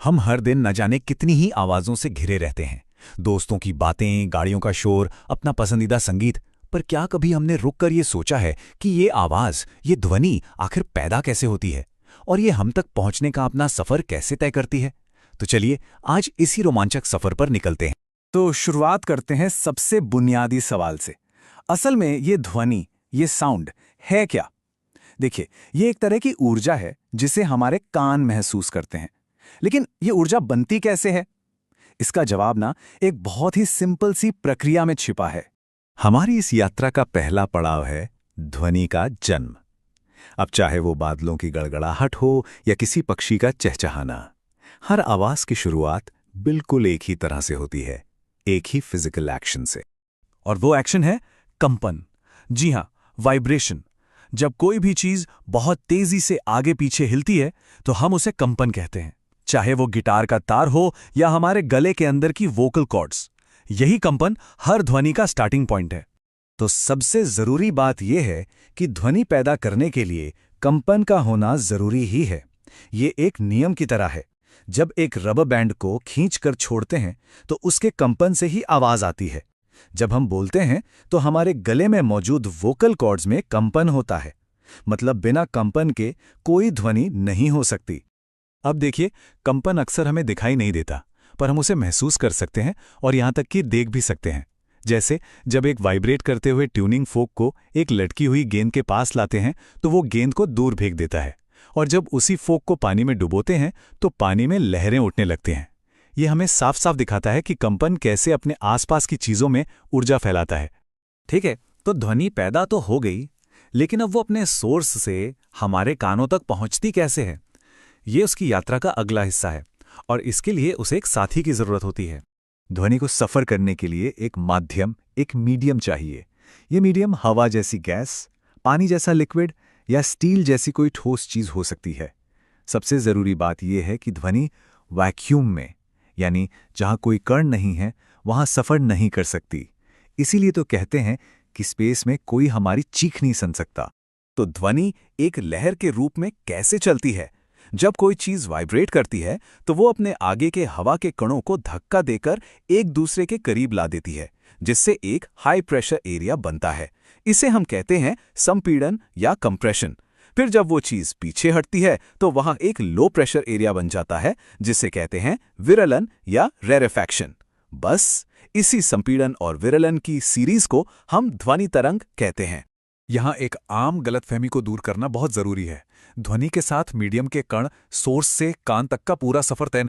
हम हर दिन न जाने कितनी ही आवाज़ों से घिरे रहते हैं। दोस्तों की बातें, गाड़ियों का शोर, अपना पसंदीदा संगीत। पर क्या कभी हमने रुककर ये सोचा है कि ये आवाज़, ये ध्वनि आखिर पैदा कैसे होती है और ये हम तक पहुंचने का अपना सफ़र कैसे तय करती है? तो चलिए आज इसी रोमांचक सफ़र पर निकलते हैं। तो शुरुआत करते हैं सबसे बुनियादी सवाल से। असल में ये ध्वनि, ये साउंड है क्या? देखिए, ये एक तरह की ऊर्जा है जिसे हमारे कान महसूस करते हैं। लेकिन ये ऊर्जा बनती कैसे है? इसका जवाब ना एक बहुत ही सिंपल सी प्रक्रिया में छिपा है। हमारी इस यात्रा का पहला पड़ाव है ध्वनि का जन्म। अब चाहे वो बादलों की गड़गड़ाहट हो या किसी पक्षी का चहचहाना, हर आवाज़ की शुरुआत बिल्कुल एक ही तरह से होती है, एक ही फिजिकल एक्शन से। और वो एक्शन है कंपन। जी हाँ, वाइब्रेशन। जब कोई भी चीज बहुत तेजी से आगे पीछे हिलती है तो हम उसे कंपन कहते हैं। चाहे वो गिटार का तार हो या हमारे गले के अंदर की वोकल कॉर्ड्स, यही कंपन हर ध्वनि का स्टार्टिंग पॉइंट है। तो सबसे जरूरी बात यह है कि ध्वनि पैदा करने के लिए कंपन का होना जरूरी ही है। ये एक नियम की तरह है। जब एक रबर बैंड को खींचकर छोड़ते हैं तो उसके कंपन से ही आवाज आती है। जब हम बोलते हैं तो हमारे गले में मौजूद वोकल कॉर्ड्स में कंपन होता है। मतलब बिना कंपन के कोई ध्वनि नहीं हो सकती। अब देखिए, कंपन अक्सर हमें दिखाई नहीं देता, पर हम उसे महसूस कर सकते हैं और यहाँ तक कि देख भी सकते हैं। जैसे जब एक वाइब्रेट करते हुए ट्यूनिंग फोक को एक लटकी हुई गेंद के पास लाते हैं तो वो गेंद को दूर फेंक देता है, और जब उसी फोक को पानी में डुबोते हैं तो पानी में लहरें उठने लगती हैं। ये हमें साफ साफ दिखाता है कि कंपन कैसे अपने आसपास की चीज़ों में ऊर्जा फैलाता है। ठीक है, तो ध्वनि पैदा तो हो गई, लेकिन अब वो अपने सोर्स से हमारे कानों तक पहुंचती कैसे है? ये उसकी यात्रा का अगला हिस्सा है, और इसके लिए उसे एक साथी की जरूरत होती है। ध्वनि को सफर करने के लिए एक माध्यम, एक मीडियम चाहिए। ये मीडियम हवा जैसी गैस, पानी जैसा लिक्विड या स्टील जैसी कोई ठोस चीज हो सकती है। सबसे जरूरी बात यह है कि ध्वनि वैक्यूम में, यानी जहां कोई कण नहीं है, वहां सफर नहीं कर सकती। इसीलिए तो कहते हैं कि स्पेस में कोई हमारी चीख नहीं सुन सकता। तो ध्वनि एक लहर के रूप में कैसे चलती है? जब कोई चीज वाइब्रेट करती है तो वो अपने आगे के हवा के कणों को धक्का देकर एक दूसरे के करीब ला देती है, जिससे एक हाई प्रेशर एरिया बनता है। इसे हम कहते हैं संपीड़न या कंप्रेशन। फिर जब वो चीज पीछे हटती है तो वहां एक लो प्रेशर एरिया बन जाता है, जिसे कहते हैं विरलन या रेरेफैक्शन। बस इसी संपीड़न और विरलन की सीरीज को हम ध्वनि तरंग कहते हैं। यहाँ एक आम गलतफहमी को दूर करना बहुत जरूरी है। ध्वनि के साथ मीडियम के कण सोर्स से कान तक का पूरा सफर तय